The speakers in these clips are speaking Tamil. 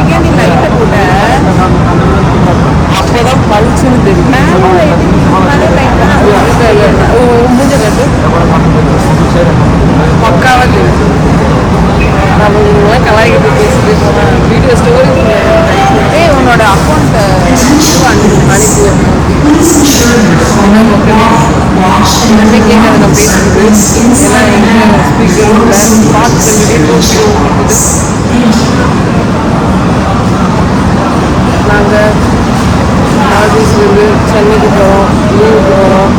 நீ லைட்டை போட்ட அப்போதான் பளிச்சுன்னு தெரியும். மூஞ்ச கட்டு பக்காவாக தெரியும். நம்ம இவங்களாம் கலாய்கிட்டு பேசிட்டு போனால் வீடியோ ஸ்டோரி உன்னோட அக்கௌண்ட்டை அனுப்பி என்ன கேட்காத நான் பேசிட்டு எல்லாம் எங்கே ஸ்பீக்கரும் இல்லை பார்த்து நாங்கள் ஆஃபீஸ்லேருந்து சென்னைக்கு போகிறோம், லீவுக்கு போகிறோம்.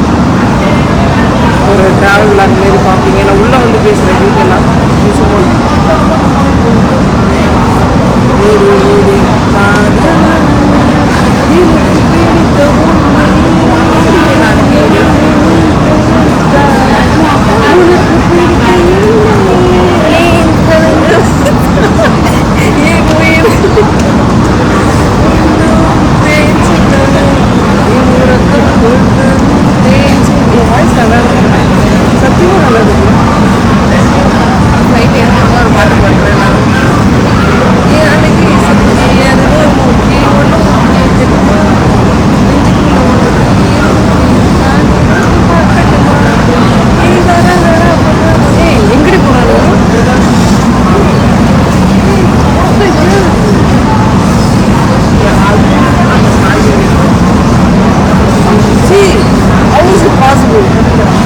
ஒரு ட்ராவல் பிளாக் மாரி பார்ப்பீங்க. நான் உள்ளே வந்து பேசுகிறேன் டீட்டெயிலாக சும்மா சத்தியமாக நல்லா இருக்கு. நைட் என்ன ஒரு பாட்டு பண்ணுறேன் நான். எங்கடி போனாலும் see how is it possible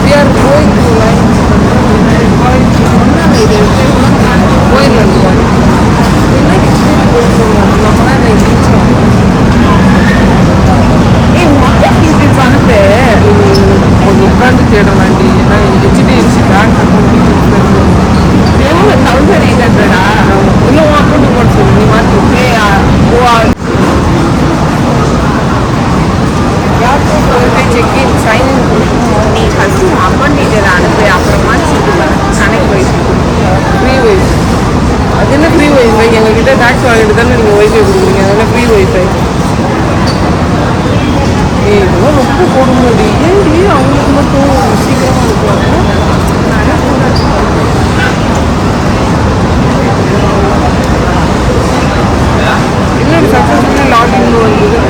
we are going to like உட்காந்து தேட வேண்டி ஏன்னா ஹெச்டிஎஃப்சி பேங்க் அக்கௌண்ட் எவ்வளோ 1800 இன்னும் அக்கௌண்ட் போட சொல்லு நீ மாற்றி செக்இன் சைன்இன் நீ ஃபஸ்ட்டு அக்கௌண்ட் டீட்டெயில் அனுப்பி அப்புறமா கனெக்ட் வைஃபை ஃப்ரீ வைஃபை. அது என்ன ஃப்ரீ வைஃபை? எங்ககிட்ட டேக்ஸ் வாங்கிட்டு தானே நீங்கள் வைஃபை கொடுக்குறீங்க. அதெல்லாம் ஃப்ரீ வைஃபை. இதெல்லாம் ரொம்ப போட முடியும். ஏன்டி அவங்களுக்கு மட்டும் சீக்கிரமாக இருக்குவாங்க. இன்னொரு சக்ஸஸ்ஃபுல்லாக லாகின் வந்தது.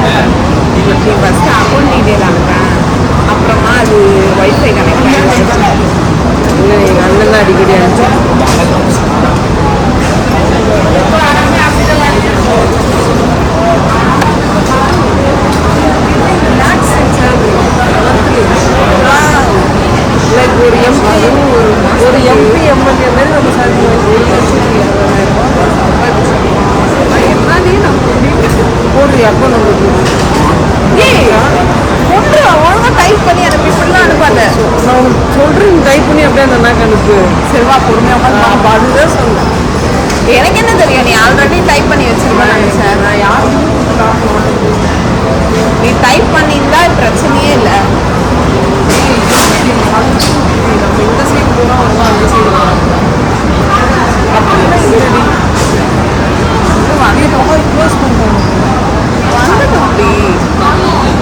ஃபஸ்ட்டு அக்கௌண்ட் டீட்டெயில் அனுப்பேன், அப்புறமா அது வைஃபை கனெக்ட் ஆகிடுச்சு. இல்லை எங்கள் அண்ணன் தான் அடிக்கடி அனுப்பிச்சு. லைக் ஒரு எம்பி எம்எல்ஏ மாதிரி நம்ம சார்ஜ் என்னதே நம்ம போடுறியா அப்போ நம்மளுக்கு ஒழுங்காக டைப் பண்ணி அனுப்பி இப்படிலாம் அனுப்பாத. நான் உனக்கு சொல்கிறேன் டைப் பண்ணி அப்படியே அந்த அண்ணாக்கு அனுப்பு. சரிவா பொறுமையாக அதுதான் சொன்னேன். எனக்கு என்ன தெரியும், நீ ஆல்ரெடி டைப் பண்ணி வச்சிருப்பேன் சார். நான் யாரும் நீ டைப் பண்ணியிருந்தா பிரச்சனையே இல்லை. நம்ம இந்த சைடு போனால் வருவா, அந்த சைடு அப்படிலாம் க்ளோஸ் பண்ணுறாங்க. வந்துட்டோம் அப்படி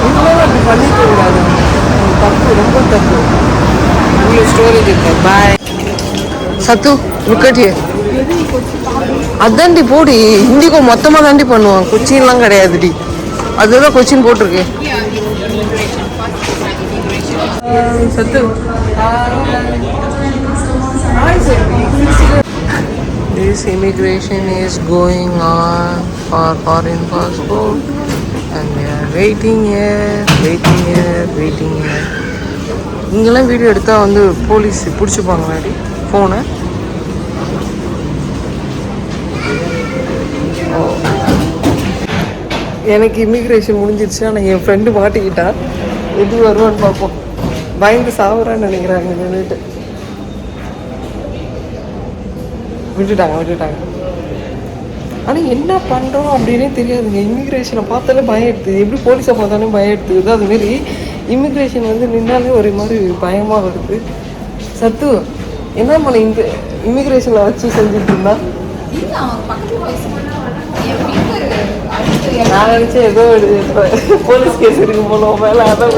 இவ்வளோ அப்படி பண்ணிக்க கூடாது. தப்பு, ரொம்ப தப்பு. இவ்வளோ ஸ்டோரேஜ் இருக்கு. பாய் சத்து ருக்கட்டியே அதாண்டி போடி. இண்டிகோ மொத்தமாக தாண்டி பண்ணுவான், கொச்சின்லாம் கிடையாதுடி. அதுதான் கொச்சின் போட்டிருக்கு. சத்து this immigration is going on for foreign passport and we are waiting here. இங்கெல்லாம் வீடியோ எடுத்தால் வந்து போலீஸ் பிடிச்சிப்பாங்களாடி ஃபோனை. எனக்கு இமிக்ரேஷன் முடிஞ்சிருச்சு. ஆனால் என் ஃப்ரெண்டு மாட்டிக்கிட்டான். எது வருவான்னு பார்ப்போம். பயந்து சாவுறான்னு நினைக்கிறாங்க. நின்றுட்டு விட்டுட்டாங்க. ஆனால் என்ன பண்ணுறோம் அப்படின்னே தெரியாதுங்க. இமிக்ரேஷனை பார்த்தாலே பயம் எடுத்துது. எப்படி போலீஸை பார்த்தாலே பயம் எடுத்துக்குது. அதுமாரி இமிக்ரேஷன் வந்து நின்னாலே ஒரு மாதிரி பயமாக வருது. சத்து என்ன பண்ண இந்த இமிக்ரேஷனில் வச்சு செஞ்சுட்டு இருந்தா? நான் நினச்சேன் ஏதோ போலீஸ் கேஸ் இருக்கு போனோம் மேலே. அதான்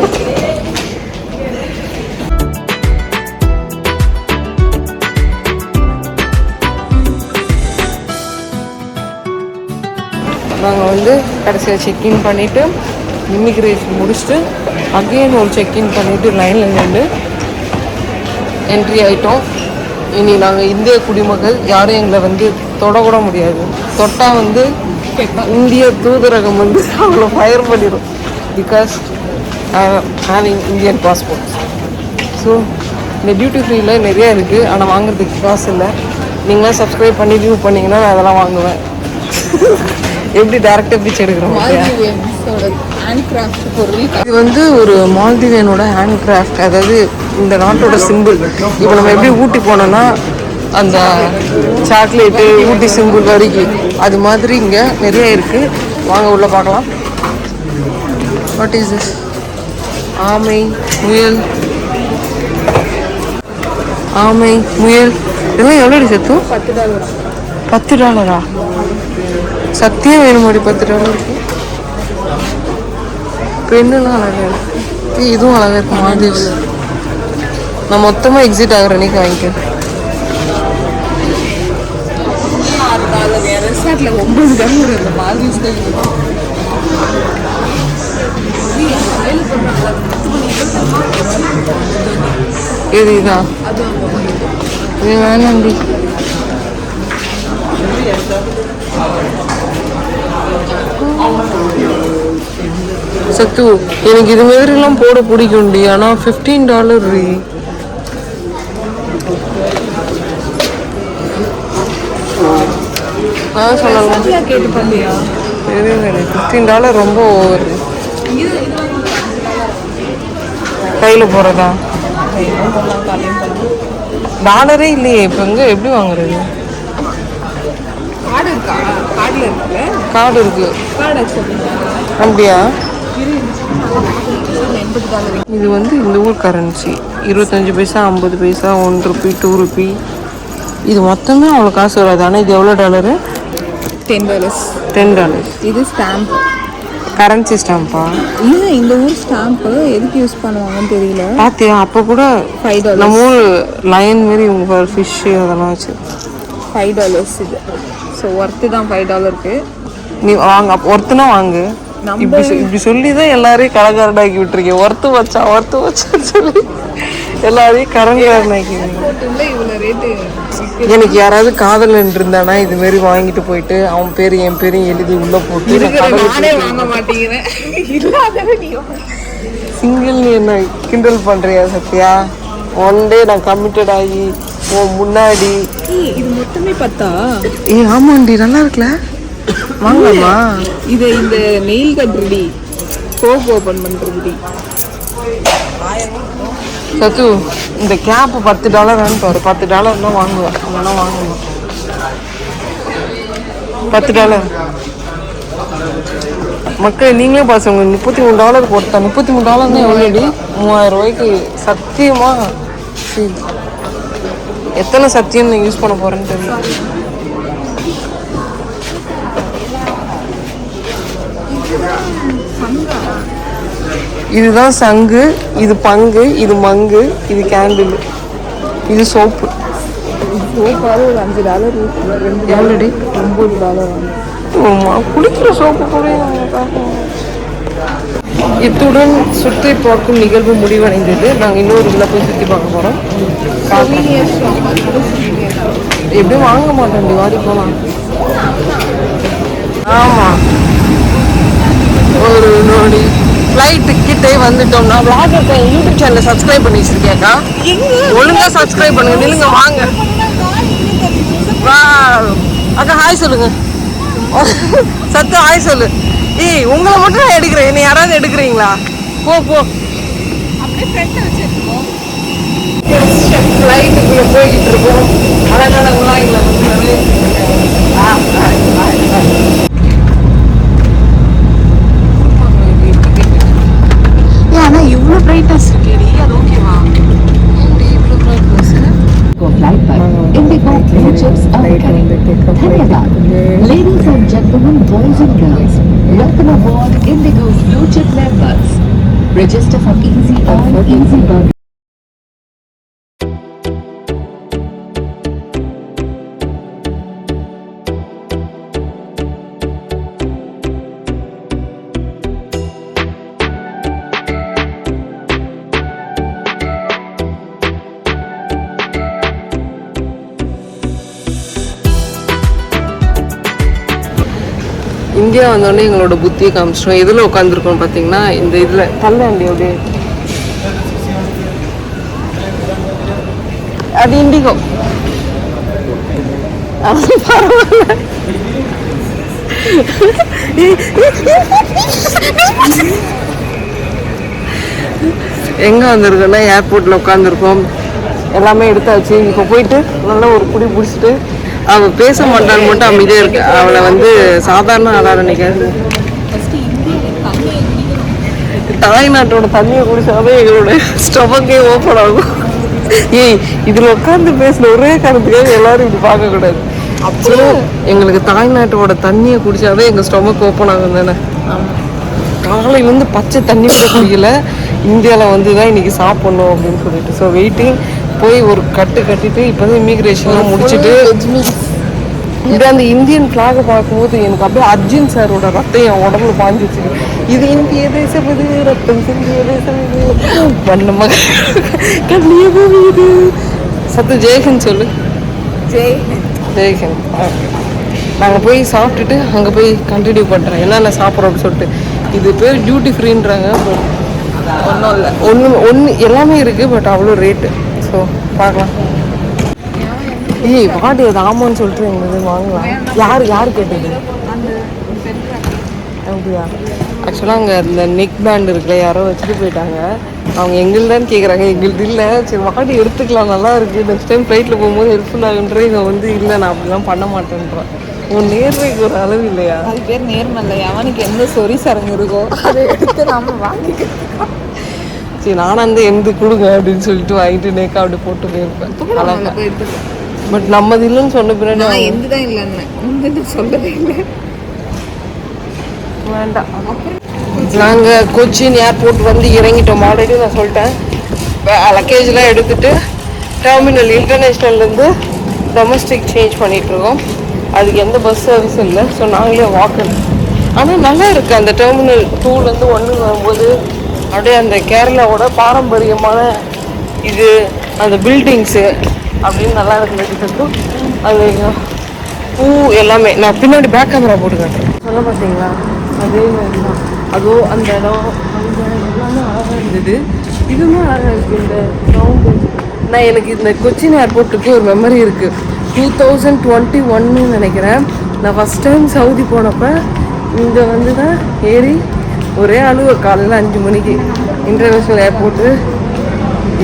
நாங்கள் வந்து கடைசியாக செக்இன் பண்ணிவிட்டு இமிக்ரேஷன் முடிச்சுட்டு அகெயின் ஒரு செக்இன் பண்ணிவிட்டு லைனில் நின்று என்ட்ரி ஆகிட்டோம். இனி நாங்கள் இந்திய குடிமக்கள், யாரும் எங்களை வந்து தொடக்கூட முடியாது. தொட்டால் வந்து இந்திய தூதரகம் வந்து அவங்கள ஃபயர் பண்ணிடும். Because having Indian passport. So இந்த டியூட்டி ஃப்ரீயில் நிறையா இருக்குது, ஆனால் வாங்குறதுக்கு காசு இல்லை. நீங்களாம் சப்ஸ்கிரைப் பண்ணி வியூ பண்ணிங்கன்னா நான் அதெல்லாம் வாங்குவேன். எப்படி டேரக்டாக பிச் எடுக்கிறோம். இது வந்து ஒரு மால்தீவியனோட ஹேண்ட் கிராஃப்ட், அதாவது இந்த நாட்டோட சிம்பிள். இப்போ நம்ம எப்படி ஊட்டி போனோம்னா அந்த சாக்லேட்டு ஊட்டி சிம்பிள் வரைக்கும் அது மாதிரி இங்கே நிறைய இருக்குது. வாங்க உள்ளே பார்க்கலாம். What is this? ஆமை, முயல், ஆமை, முயல் இதெல்லாம் எவ்வளோ சத்து? $10. சத்தியம் வேணுமாடி $10? பெண்ணுலாம் அழகாக இருக்குது. இதுவும் அழகாக இருக்குது. மால்தீவ்ஸ் நான் மொத்தமாக எக்ஸிட் ஆகிற அன்றைக்கி வாங்கிக்கிறேன். இது இதான் இது வேணாண்டி. சத்து எனக்கு இது மாதிரிலாம் போட பிடிக்கும்டி, ஆனால் $15 சொல்லலாம். கேட்டு பண்ணியா $15 ரொம்ப ஓவர். கையில் போகிறதா? டாலரே இல்லையே இப்போ. எங்கே எப்படி வாங்குறது? கார்டு இருக்கு. அப்படியா? இது வந்து இந்த ஊர் கரன்சி 25 பைசா, 50 பைசா, ₹1, ₹2. இது மொத்தமே அவ்வளோ காசு வராது. ஆனால் இது எவ்வளோ டாலரு? $10. இது ஸ்டாம்ப், கரன்சி ஸ்டாம்பா? இல்லை, இந்த ஊர் ஸ்டாம்ப்பு எதுக்கு யூஸ் பண்ணுவாங்கன்னு தெரியல. பார்த்தியா? அப்போ கூட $5. நம்ம ஊர் லைன் மாரி இவங்க ஃபிஷ்ஷு அதெல்லாம் வச்சு $5 இது. ஸோ ஒர்த்து தான் $5. நீ வாங்க, ஒர்த்துனா வாங்கு. இப்படி சொல்லி தான் எல்லாரையும் கலகாரனாக்கி விட்டுருக்கேன். ஒர்த்து வச்சான்னு சொல்லி எல்லாரையும் கரங்காரனாக்கி. எனக்கு யாராவது காதலன் இருந்தானா இது மாதிரி வாங்கிட்டு போயிட்டு அவன் பேர் என் பேரையும் எழுதி உள்ள போட்டு வாங்க மாட்டேங்கிறேன். சிங்கிள் நீ என்ன கிண்டல் பண்றியா சத்யா? ஒன் டே நான் கமிட்டட் ஆகி முன்னாடி. இது மொத்தமே 10. ஆமாண்டி, நல்லா இருக்குல்ல? வாங்கலாமா? இது இந்த நெயில் கட்றடி, கோக் ஓபன் பண்றதுடி. சத்து இந்த கேப் $10 பாரு. $10 தான் வாங்குவேன். அவனா வாங்குவேன். $10 மக்கள் நீங்களே பாசுங்க. $33 போட்டா $33 தான் எவ்வளோடி? $3000 சத்தியமா? எத்தனை சத்தியம் நான் யூஸ் பண்ண போறேன்னு தெரியல. இதுதான் சங்கு, இது பங்கு, இது மங்கு, இது கேண்டில், இது சோப்பு. சோப்பாவது ஒரு $5. எவ்வளோடி? $9. குடிக்கிற சோப்பு கூட. இத்துடன் சுற்றி பார்க்கும் நிகழ்வு முடிவடைந்தது. நாங்கள் இன்னொரு இதில் போய் சுற்றி பார்க்க போகிறோம். எப்படியும் வாங்க மாட்டோம், வாடி போகலாம். ஆமாம், ஒரு நோடி ஃப்ளைட் கிட்டே வந்துட்டோம்னா விளாகர் யூடியூப் சேனலை சப்ஸ்கிரைப் பண்ணி வச்சிருக்கேக்கா. ஒழுங்காக சப்ஸ்கிரைப் பண்ணுங்க. நில்லுங்க, வாங்க. வா அக்கா, ஹாய் சொல்லுங்க. சத்து ஹாய் சொல்லு. ஏய், உங்களை மட்டும் நான் எடுக்கிறேன், என்னை யாராவது எடுக்கிறீங்களா? போ போ. ஃப்ளைட்டுக்குள்ளே போய்கிட்டு இருக்கோம். அழகான உலாயில வந்து ஆனால் இவ்வளோ பிரைட்னஸ் இருக்கேடி. அது ஓகேவா? இவ்வளோ brightness Indigo blue chips are coming. Dhanyavad. Ladies and gentlemen, boys and girls, welcome aboard Indigo's blue chip members. Register for easy on easy bird. India வந்தோடனே எங்களோட புத்தியை காமிச்சிட்டோம். எதில் உட்காந்துருக்கோம் பார்த்தீங்கன்னா இந்த இதில் தள்ளாண்டி அப்படியே அது இண்டிகோ. அது பரவாயில்ல. எங்கே வந்திருக்கோன்னா ஏர்போர்ட்டில் உட்காந்துருக்கோம். எல்லாமே எடுத்தாச்சு. இப்போ போயிட்டு நல்லா ஒரு குடி பிடிச்சிட்டு அவள் பேச மாட்டான்னு மட்டும் அமைதியாக இருக்கு. அவளை வந்து சாதாரண ஆளாக நினைக்காது. தாய்நாட்டோட தண்ணியை குடிச்சாவே எங்களோட ஸ்டொமக்கே ஓப்பன் ஆகும். ஏய் இதில் உட்காந்து பேசுன ஒரே காரணத்துக்காக எல்லாரும் இப்படி பார்க்கக்கூடாது. அப்போ எங்களுக்கு தாய்நாட்டோட தண்ணியை குடிச்சாவே எங்கள் ஸ்டொமக் ஓப்பன் ஆகும் தானே. காலையிலேருந்து பச்சை தண்ணி கூட குடிக்கல. இந்தியாவில் வந்து தான் இன்றைக்கி சாப்பிட்ணும் அப்படின்னு சொல்லிட்டு ஸோ வெயிட்டிங். போய் ஒரு கட்டிட்டு இப்போ தான் இமிக்ரேஷன்லாம் முடிச்சுட்டு இது அந்த இந்தியன் ஃப்ளாகை பார்க்கும்போது எனக்கு அப்படியே அர்ஜுன் சாரோட ரத்தம் என் உடம்புல பாஞ்சு வச்சுருக்கு. இது இந்திய தேசம், இது ரத்தம் சிந்திய தேசம், இது பண்ண கண்ணிய இது சத்து ஜெயஹிந்த் சொல்லு. ஜெயஹிந்த். நாங்கள் போய் சாப்பிட்டுட்டு அங்கே போய் கண்டினியூ பண்ணுறேன் என்னென்ன சாப்பிட்றோம் அப்படின்னு சொல்லிட்டு. இது பேர் டியூட்டி ஃப்ரீன்றாங்க. ஒன்றும் இல்லை, ஒன்று எல்லாமே இருக்குது. பட் அவ்வளோ ரேட்டு. ஸோ பார்க்கலாம். ஏய் வாடி அது ஆமான்னு சொல்லிட்டு எங்களுக்கு வாங்கலாம். யார் கேட்டது அப்படியா? ஆக்சுவலாக அங்கே இந்த நெக் பேண்ட் இருக்குல்ல யாரோ வச்சுட்டு போயிட்டாங்க. அவங்க எங்களுதான்னு கேட்குறாங்க. எங்களுக்கு இல்லை. சரி வாடி எடுத்துக்கலாம், நல்லா இருக்குது. நெக்ஸ்ட் டைம் ஃப்ளைட்டில் போகும்போது ஹெல்ப்ஃபுல் ஆகுன்ற. இதை வந்து இல்லை நான் அப்படிலாம் பண்ண மாட்டேன்றேன். உன் நேர்மைக்கு ஒரு அளவு இல்லையா? அது பேர் நேர்மை இல்லை. அவனுக்கு எந்த சொறி சரங்கு இருக்கோ அதை எடுத்து நாம வாங்கிக்கிறோம். சரி நானும் அந்த எந்த கொடுங்க அப்படின்னு சொல்லிட்டு வாங்கிட்டு நேக்கா அப்படி போட்டு போயிருப்பேன். பட் நம்மது இல்லைன்னு சொன்ன பின்னாடி நான் எந்ததான் இல்லைன்னு சொல்லவே இல்லை. வேண்டாம். நாங்கள் கொச்சின் ஏர்போர்ட் வந்து இறங்கிட்டோம். ஆல்ரெடி நான் சொல்லிட்டேன். லக்கேஜ்லாம் எடுத்துகிட்டு டெர்மினல் இன்டர்நேஷ்னல்லேருந்து டொமஸ்டிக் சேஞ்ச் பண்ணிகிட்ருக்கோம். அதுக்கு எந்த பஸ் சர்வீஸும் இல்லை. ஸோ நாங்களே வாக்கணும். ஆனால் நல்லா இருக்குது அந்த டெர்மினல் 2லேருந்து 1 வரும்போது அப்படியே அந்த கேரளாவோட பாரம்பரியமான இது அந்த பில்டிங்ஸு அப்படின்னு நல்லா இருக்குது. அது பூ எல்லாமே நான் பின்னாடி பேக் கேமரா போட்டு காட்டுறேன். சொல்ல பார்த்தீங்களா அதே மாதிரி தான். அதுவும் அந்த இடம் அந்த எல்லாமே அழகாக இருந்தது. இதுவுமே அழகாக இருக்குது. இந்த ரவுண்டு நான் எனக்கு இந்த கொச்சின் ஏர்போர்ட்டுக்கு ஒரு மெமரி இருக்குது. 2021 நினைக்கிறேன். நான் ஃபஸ்ட் டைம் சவுதி போனப்போ இங்கே வந்து தான் ஏறி ஒரே அழுவ காலையில் 5 மணிக்கு இன்டர்நேஷ்னல் ஏர்போர்ட்டு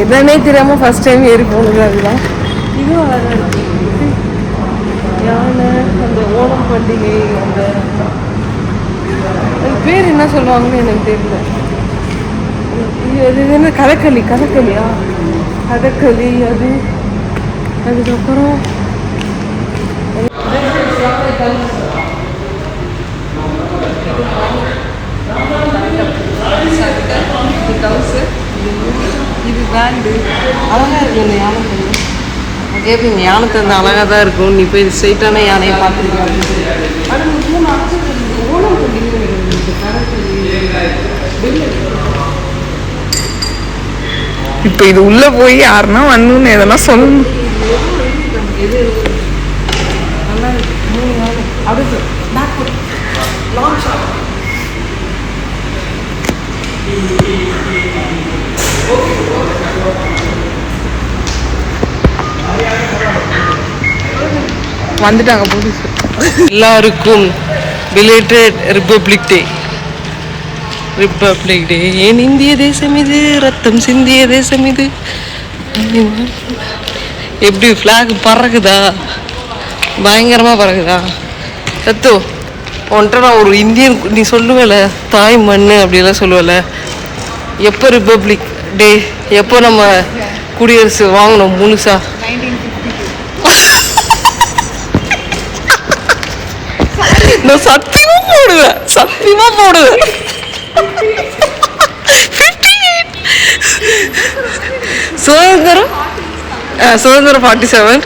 என்னன்னே தெரியாமல் ஃபஸ்ட் டைம் ஏறி போனது அதுதான். இதுவும் அழகாக இருக்குது. யானை அந்த ஓணம் பண்டிகை அந்த அது பேர் என்ன சொல்லுவாங்கன்னு எனக்கு தெரியல. இது என்ன கதகளி கதகளியா கதகளி அது. அதுக்கப்புறம் இது பேண்டு அழகாக இருக்கு. இந்த யானை பண்ணு கேட்பீங்க. யானை தந்த அழகாக தான் இருக்கும். நீ போய் ஸ்ட்ரைட்டான யானையை பார்த்துருக்கேன் அப்படின்னு சொல்லி. அது முக்கியமாக ஓணம் பண்டிகை இப்போ இது உள்ள போய் யாருன்னா வந்து எதனா சொல்லணும். நல்லா இருக்கு. 3 யானை அடுத்து பேக் லாங் ஷாட். வந்துட்டாங்க போலீஸ். எல்லாருக்கும் பிலேட்டட் ரிப்பப்ளிக் டே. என் இந்திய தேசம் இது, ரத்தம் சிந்திய தேசம் இது. எப்படி ஃப்ளாக் பறக்குதா? பயங்கரமாக பறக்குதா? சத்து உன்ட்ட நான் ஒரு இந்தியன் நீ சொல்லுவல தாய் மண் அப்படிலாம் சொல்லுவல. எப்போ ரிப்பப்ளிக் டே, எப்போ நம்ம குடியரசு வாங்கணும் முழுசா? நான் சத்தியமா போடுவேன். சுதந்திரம் 47.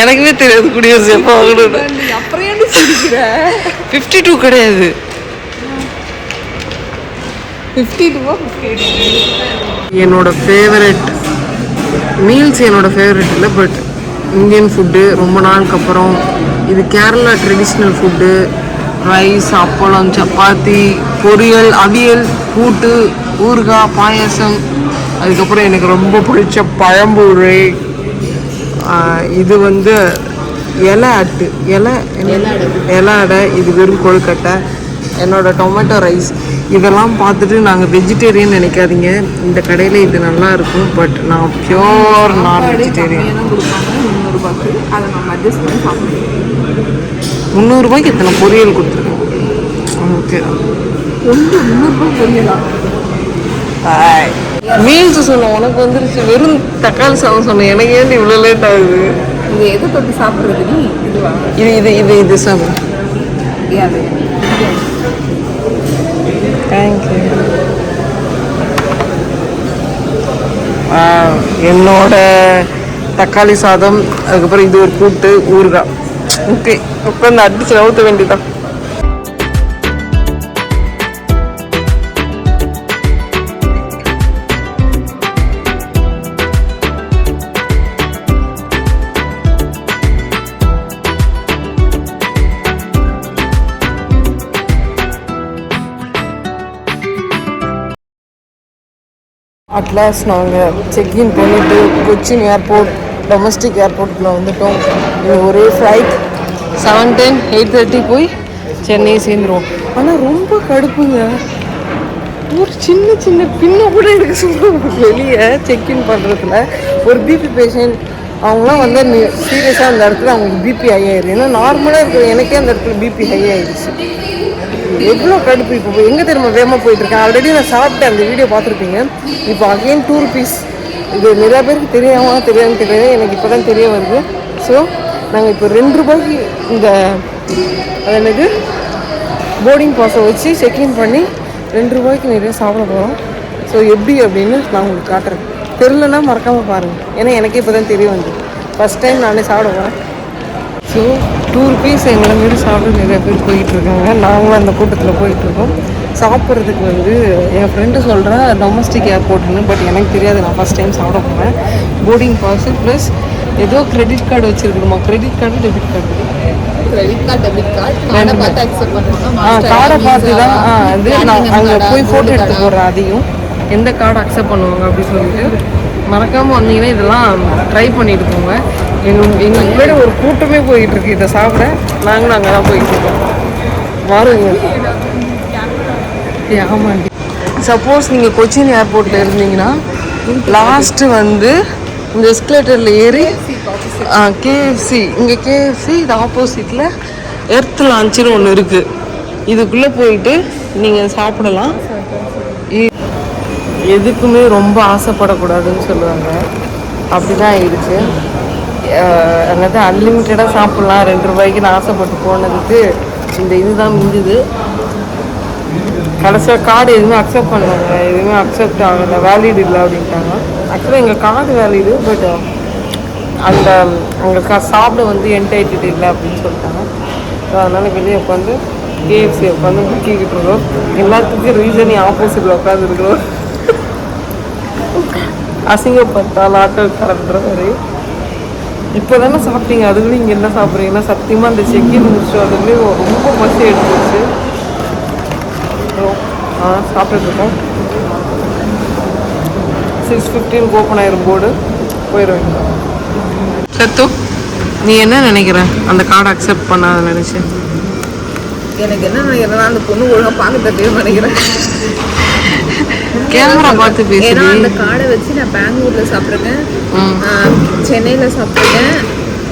எனக்குமே தெரியாது குடியரசு எப்போ வாங்கணும். 52 கிடையாது. 52 என்னோட ஃபேவரட் மீல்ஸ் என்னோட ஃபேவரட் இல்லை. பட் இந்தியன் ஃபுட்டு ரொம்ப நாளுக்கு அப்புறம் இது கேரளா ட்ரெடிஷ்னல் ஃபுட்டு ரைஸ், அப்பளம், சப்பாத்தி, பொரியல், அவியல், கூட்டு, ஊறுகாய், பாயாசம். அதுக்கப்புறம் எனக்கு ரொம்ப பிடிச்ச பழம்பூரி. இது வந்து இலை அடை. இது வெறும் கொழுக்கட்டை. என்னோடய டொமேட்டோ ரைஸ். இதெல்லாம் பார்த்துட்டு நாங்கள் வெஜிடேரியன் நினைக்காதீங்க. இந்த கடையில் இது நல்லா இருக்கும். பட் நான் பியோர் நான் வெஜிடேரியன். 300 ரூபாய்க்கு எத்தனை பொரியல் கொடுத்துருக்கோம். ஓகே, மீல்ஸ் சொன்னேன் உனக்கு வந்துருச்சு. வெறும் தக்காளி சாதம் சொன்னேன். எனக்கு ஏன் இவ்வளோ லேட் ஆகுது? இது எது தொட்டு சாப்பிட்றது? இதுவா? இது சாப்பிடு. தேங்க்யூ. என்னோட தக்காளி சாதம், அதுக்கப்புறம் இது ஒரு கூட்டு, ஊறுகாய். ஓகே, உட்காந்து அடிச்சு நவுத்த வேண்டியதான். அட்லாஸ்ட் நாங்கள் செக்இன் பண்ணிவிட்டு கொச்சின் ஏர்போர்ட், டொமஸ்டிக் ஏர்போர்ட்டில் வந்துட்டோம். இது ஒரே ஃப்ளைட் 7:10, 8:30 போய் சென்னை சேர்ந்துருவோம். ஆனால் ரொம்ப கடுப்புங்க. ஒரு சின்ன பின்ன கூட எனக்கு சொல்லுவாங்க வெளியே செக்இன் பண்ணுறதுல. ஒரு பிபி பேஷண்ட் அவங்களாம் வந்து சீரியஸாக அந்த இடத்துல அவங்களுக்கு பிபி ஹை ஆயிடுது. ஏன்னா நார்மலாக இருக்கிற எனக்கே அந்த இடத்துல பிபி ஹை ஆயிடுச்சு. எவ்வளோ கடுப்பு. இப்போ எங்கே தெரியுமா வேகமாக போயிட்டுருக்கேன். ஆல்ரெடி நான் சாப்பிட்டேன், அந்த வீடியோ பார்த்துருப்பீங்க. இப்போ அகெயின் 2 rupees. இது நிறையா பேருக்கு தெரியாமல் தெரியாது. எனக்கு இப்போ தான் தெரிய வருது. ஸோ நாங்கள் இப்போ 2 ரூபாய்க்கு இந்த அது என்னது போர்டிங் பாஸை வச்சு செக்இன் பண்ணி 2 ரூபாய்க்கு நிறைய சாப்பிட போகிறோம். ஸோ எப்படி அப்படின்னு நான் உங்களுக்கு காட்டுறேன். தெரிலன்னா மறக்காமல் பாருங்கள். ஏன்னா எனக்கே இப்போ தான் தெரிய வந்து ஃபஸ்ட் டைம் நானே சாப்பிட போகிறேன். ஸோ 2 rupees எங்களை மாரி சாப்பிட நிறைய பேர் போயிட்டுருக்காங்க. நாங்களும் அந்த கூட்டத்தில் போயிட்டுருக்கோம். சாப்பிட்றதுக்கு வந்து என் ஃப்ரெண்டு சொல்கிறேன் டொமஸ்டிக் ஏர்போர்ட்னு. பட் எனக்கு தெரியாது, நான் ஃபஸ்ட் டைம் சாப்பிட போகிறேன். போர்டிங் பாஸு ப்ளஸ் ஏதோ கிரெடிட் கார்டு வச்சுருக்கணுமா. கிரெடிட் கார்டு டெபிட் கார்டு கார்டை பார்த்து தான் இது நான் அங்கே போய் ஃபோட்டோ எடுத்து போடுறேன். அதையும் எந்த கார்டு அக்செப்ட் பண்ணுவாங்க அப்படின்னு சொல்லிட்டு மறக்காமல் வந்தீங்கன்னா இதெல்லாம் ட்ரை பண்ணிட்டு போங்க. எங்களுக்கு முன்னாடி ஒரு கூட்டமே போயிட்டுருக்கு இதை சாப்பிட. நாங்களும் அங்கே தான் போயிட்டுருக்கோம். வருங்க. ஆமாண்டி. சப்போஸ் நீங்கள் கொச்சின் ஏர்போர்ட்டில் இருந்தீங்கன்னா லாஸ்ட்டு வந்து இந்த எஸ்கலேட்டரில் ஏறி கேஎஃப்சி, இங்கே கேஎஃப்சி, இது ஆப்போசிட்டில் எர்த் லான்ச்சுன்னு ஒன்று இருக்குது. இதுக்குள்ளே போயிட்டு நீங்கள் சாப்பிடலாம். எதுக்குமே ரொம்ப ஆசைப்படக்கூடாதுன்னு சொல்லுவாங்க. அப்படி தான் ஆயிடுச்சு. அதாவது அன்லிமிட்டடாக சாப்பிட்லாம் 2 ரூபாய்க்கு நான் ஆசைப்பட்டு போனதுக்கு இந்த இதுதான் மிஞ்சுது. கடைசியாக கார்டு எதுவுமே அக்செப்ட் பண்ணாங்க. எதுவுமே அக்செப்ட் ஆகலை, வேலிட் இல்லை அப்படின்ட்டாங்க. ஆக்சுவலாக எங்கள் கார்டு வேலிடு, பட் அந்த அங்கே சாப்பிட வந்து என்டைட்டில் இல்லை அப்படின்னு சொல்லிட்டாங்க. ஸோ அதனால் வெளியே உட்காந்து கேஎஃப்சி உட்காந்து முக்கிக்கிட்டு இருக்கோம். எல்லாத்துக்கும் ரீசனே ஆப்போசிட்டில் உட்காந்துருக்கிறோம். அசிங்கப்பட்டால் ஆட்டோ கறந்துற மாதிரி. இப்போ தானே சாப்பிட்டீங்க, அதுக்குள்ளே இங்கே என்ன சாப்பிட்றீங்கன்னா சத்தியமாக அந்த செக்கின் முடிச்சோம். அதுலேயும் ரொம்ப பசி எடுத்துச்சு. சாப்பிட்டுருக்கோம். 6:15 ஓப்பன் ஆயிரும் போர்டு. போயிடுவேன். சத்து, நீ என்ன நினைக்கிற அந்த கார்டை அக்செப்ட் பண்ணாத நினைச்சு? எனக்கு என்ன நினைக்கிறேன்னா அந்த பொண்ணு ஒழுங்காக பார்க்க தெரியும் நினைக்கிறேன். கேமரா பார்த்து பேசு. ஏன்னா அந்த கார்டை வச்சு நான் பெங்களூரில் சாப்பிட்ருக்கேன், சென்னையில் சாப்பிட்ருக்கேன்,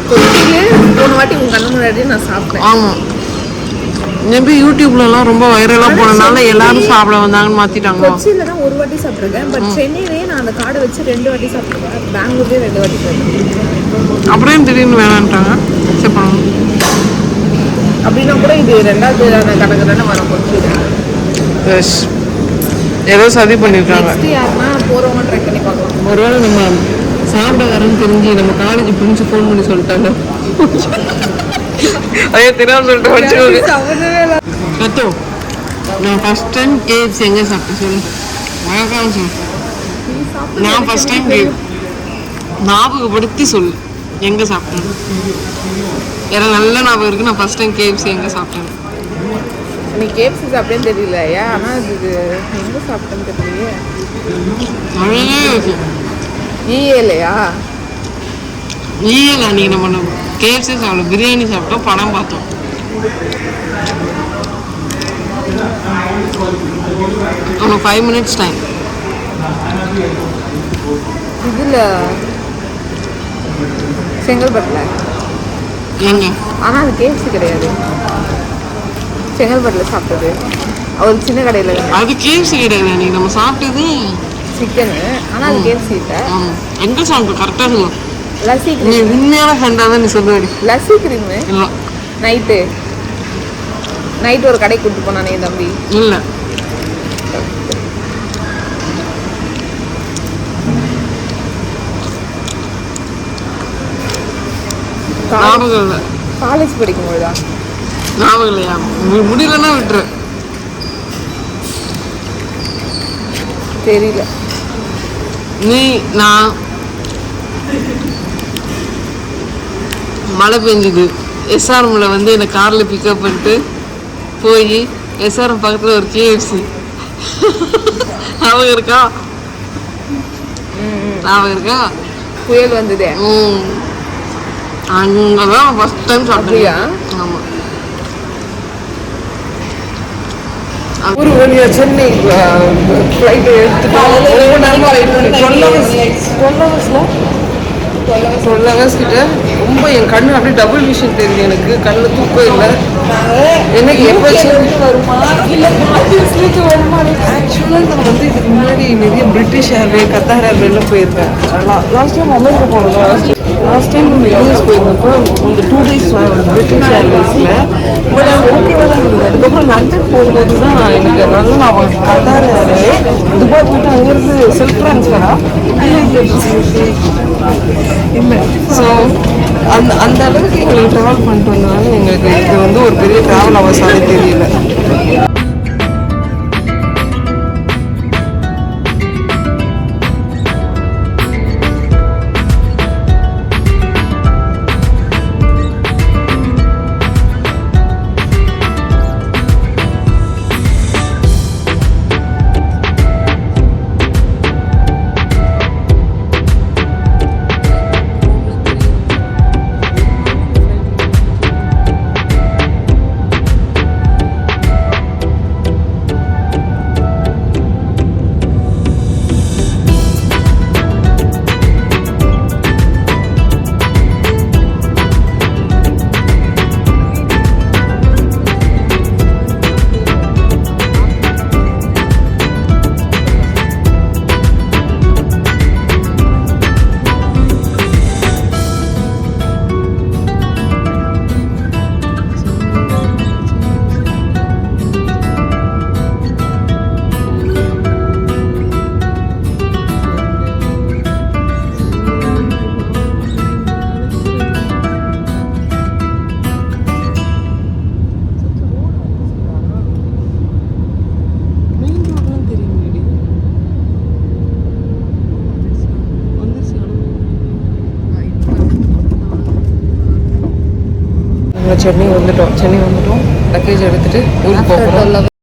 கொச்சியிலே போன வாட்டி உங்கள் கண்ணு முன்னாடி நான் சாப்பிட்டேன். ஆமாம், மேபி யூடியூப்லலாம் ரொம்ப வைரலாக போனதுனால எல்லாரும் சாப்பிட வந்தாங்கன்னு மாற்றிட்டாங்க. கொச்சியில் தான் ஒரு வாட்டி சாப்பிட்ருக்கேன், பட் சென்னையிலேயே நான் அந்த கார்டை வச்சு 2 வாட்டி சாப்பிட்ருக்கேன், பெங்களூர்லேயே 2 வாட்டி சாப்பிட்ருக்கேன். அப்புறம் திடீர்னு வேணான்ட்டாங்க. அக்செப்ட் பண்ணணும் அப்படின்னா கூட இது 2வது கணக்கு தானே வரும் கொச்சியில். எஸ், ஏதோ சதி பண்ணியிருக்காங்க. யாருன்னா போகிறவங்க ட்ரை பண்ணி பார்க்கலாம். ஒருவேளை நம்ம சாப்பிட வரேன்னு தெரிஞ்சு நம்ம காலேஜ் ஃப்ரெண்ட்ஸு ஃபோன் பண்ணி சொல்லிட்டாங்க. அதே தெரியாம சொல்லிட்டு வச்சுக்கோங்க. கத்தோ, நான் ஃபர்ஸ்ட் டைம் கேஎஃப்சி எங்கே சாப்பிட்டேன் சொல்லு. வழக்கம் சொல்லு. நான் ஃபர்ஸ்ட் டைம் ஞாபகப்படுத்தி சொல்லு எங்கே சாப்பிட்டேன். எனக்கு நல்ல ஞாபகம் இருக்குது. நான் ஃபர்ஸ்ட் டைம் கேஎஃப்சி எங்கே சாப்பிட்டேன். நீ கேப்சி சாப்பிட்டேன்னு தெரியல ஏன் ஆனால் இது எங்கே சாப்பிட்டேன்னு தெரியலையே. ஈஏலையா? ஈயல அன்றைக்கி நம்ம கேஎஃப்சி சாப்பிட்டோம், பிரியாணி சாப்பிட்டோம், படம் பார்த்தோம். உனக்கு 5 minutes டைம். இதில் செங்கல்பட்டில் எங்க? ஆனால் அது கேஎஃப்சி கிடையாது. செங்கல்பட்டில் சாப்பிட்டது ஒரு சின்ன கடையில் அது கேஎஃப்சி கிடையாது. அன்றைக்கி நம்ம சாப்பிட்டது சிக்கனு, ஆனால் அது கேஎஃப்சி இல்லை. எங்கே சாப்பிட்டோம் கரெக்டாக சொல்லுவோம். லஸ்ஸி நீ கிரீம். உண்மையான ஃப்ரெண்டாக தான் நீ சொல்லுவாடி. லஸ்ஸி கிரீமு இல்லை நைட்டு ஒரு கடைக்கு கூப்பிட்டு போனானே என் தம்பி. இல்லை ஞாபகம் இல்லை. காலேஜ் படிக்கும்போதா? ஞாபகம் இல்லையா? முடியலன்னா விட்டுரு. தெரியல. நீ நான் மழை பெஞ்சுது. எஸ்ஆர்எம்ல வந்து என்னை காரில் பிக்கப் பண்ணிட்டு போய் எஸ்ஆர்எம் பக்கத்தில் ஒரு கேஎஃப்சி ஞாபகம் இருக்கா? ஞாபகம் இருக்கா? புயல் வந்ததே. அங்கே தான் ஃபஸ்ட் டைம் சாப்பிட்டியா? ஆமாம். ஒரு வழியா சென்னை ஃப்ளைட் எடுத்துட்டு ரொம்ப நேரமாக வெயிட் பண்ணி 12 hours கிட்ட ரொம்ப என் கண்ணு அப்படியே டபுள் விஷன் தெரியுது. எனக்கு கண்ணில் தூக்கம் இல்லை. எனக்கு எப்போ ஆக்சுவலாக நான் வந்து இதுக்கு முன்னாடி நிறைய பிரிட்டிஷ் ஏர்வே, கத்தார் ஏர்வேலாம் போயிருக்கேன். லாஸ்ட் டைம் அமெரிக்கா போனோம். லாஸ்ட் டைம் நம்ம யூஎஸ் போயிருந்தப்போ இந்த 2 days பிரிட்டிஷ் ஏர்வேஸில் பட் அது ஓகேவாக தான் இருந்தது. அதுக்கப்புறம் லண்டன் போகும்போது தான் எனக்கு நல்லா நான் கத்தார் ஏர்வே துபாய் போயிட்டு அங்கேருந்து செல்ஃப் ட்ரான்ஸ்ஃபராக இல்லை. ஸோ அந்த அளவுக்கு எங்களுக்கு ட்ராவல் பண்ணிட்டு வந்தனால எங்களுக்கு இது வந்து ஒரு பெரிய ட்ராவல் அவசானே தெரியல. சென்னை வந்துட்டோம். லக்கேஜ் எடுத்துகிட்டு ஊருக்கு போகிறோம்.